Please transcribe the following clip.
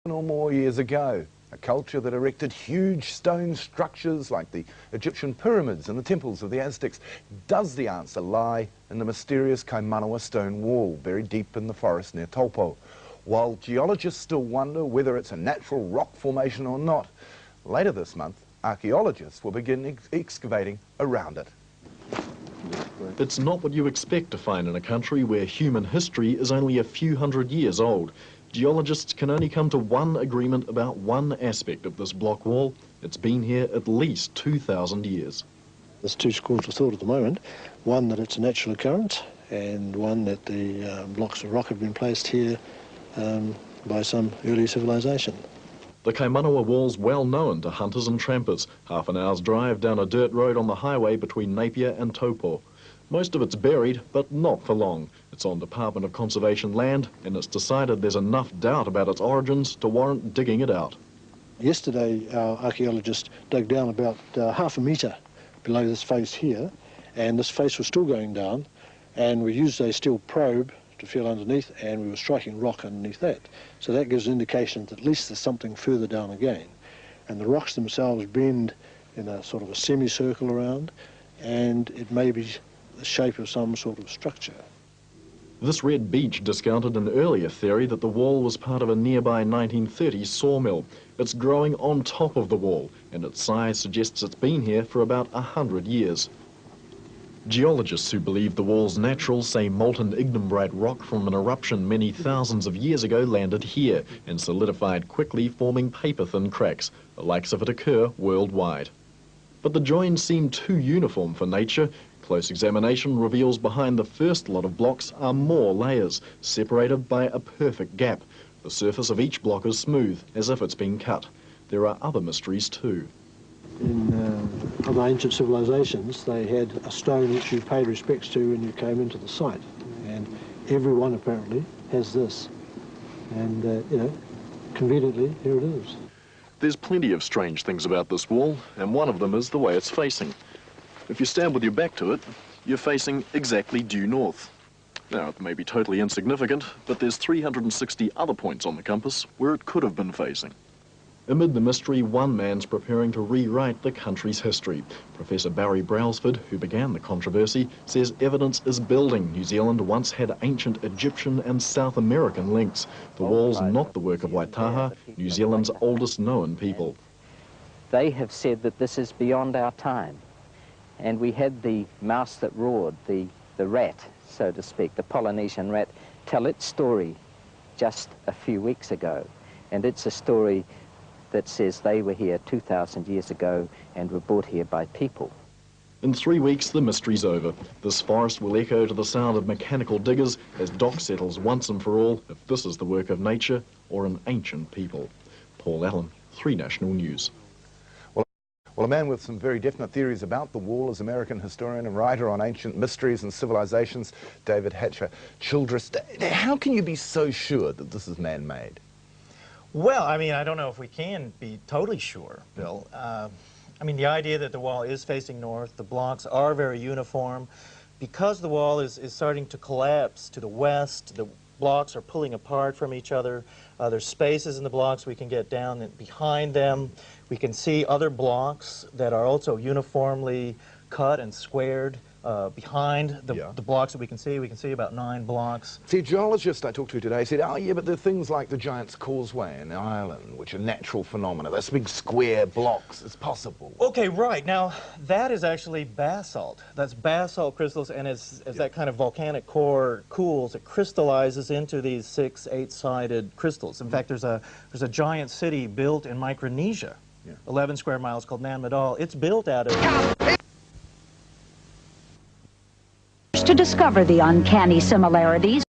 or more years ago, a culture that erected huge stone structures like the Egyptian pyramids and the temples of the Aztecs. Does the answer lie in the mysterious Kaimanawa stone wall buried deep in the forest near Taupo? While geologists still wonder whether it's a natural rock formation or not, later this month archaeologists will begin excavating around it. It's not what you expect to find in a country where human history is only a few hundred years old. Geologists can only come to one agreement about one aspect of this block wall. It's been here at least 2,000 years. There's two schools of thought at the moment. One that it's a natural occurrence, and one that the blocks of rock have been placed here by some early civilization. The Kaimanawa Wall's well known to hunters and trampers. Half an hour's drive down a dirt road on the highway between Napier and Taupo. Most of it's buried, but not for long. It's on Department of Conservation land, and it's decided there's enough doubt about its origins to warrant digging it out. Yesterday, our archaeologists dug down about half a metre below this face here, and this face was still going down, and we used a steel probe to feel underneath, and we were striking rock underneath that. So that gives an indication that at least there's something further down again. And the rocks themselves bend in a sort of a semicircle around, and it may be the shape of some sort of structure. This red beach discounted an earlier theory that the wall was part of a nearby 1930s sawmill. It's growing on top of the wall, and its size suggests it's been here for about 100 years. Geologists who believe the wall's natural say molten ignimbrite rock from an eruption many thousands of years ago landed here and solidified quickly, forming paper-thin cracks, the likes of it occur worldwide. But the joins seem too uniform for nature. Close examination reveals behind the first lot of blocks are more layers, separated by a perfect gap. The surface of each block is smooth, as if it's been cut. There are other mysteries too. In other ancient civilizations, they had a stone which you paid respects to when you came into the site. And everyone apparently has this. And, you know, conveniently, here it is. There's plenty of strange things about this wall, and one of them is the way it's facing. If you stand with your back to it, you're facing exactly due north. Now, it may be totally insignificant, but there's 360 other points on the compass where it could have been facing. Amid the mystery, one man's preparing to rewrite the country's history. Professor Barry Brailsford, who began the controversy, says evidence is building. New Zealand once had ancient Egyptian and South American links. The wall's not the work of Waitaha, New Zealand's oldest known people. They have said that this is beyond our time. And we had the mouse that roared, the rat, so to speak, the Polynesian rat, tell its story just a few weeks ago. And it's a story that says they were here 2,000 years ago and were brought here by people. In 3 weeks, the mystery's over. This forest will echo to the sound of mechanical diggers as Doc settles once and for all if this is the work of nature or an ancient people. Paul Allen, 3 National News. Well, a man with some very definite theories about the wall is American historian and writer on ancient mysteries and civilizations, David Hatcher Childress. How can you be so sure that this is man-made? Well, I mean, I don't know if we can be totally sure, Bill. I mean, the idea that the wall is facing north, the blocks are very uniform. Because the wall is starting to collapse to the west, the blocks are pulling apart from each other. There's spaces in the blocks we can get down behind them. We can see other blocks that are also uniformly cut and squared behind the blocks that we can see. We can see about 9 blocks. See, a geologist I talked to today said, oh yeah, but there are things like the Giant's Causeway in Ireland, which are natural phenomena. Those big square blocks, it's possible. Okay, right. Now, that is actually basalt. That's basalt crystals, and as that kind of volcanic core cools, it crystallizes into these 6, 8-sided crystals. In fact, there's a giant city built in Micronesia, 11 square miles, called Nan Madol. It's built out of... To discover the uncanny similarities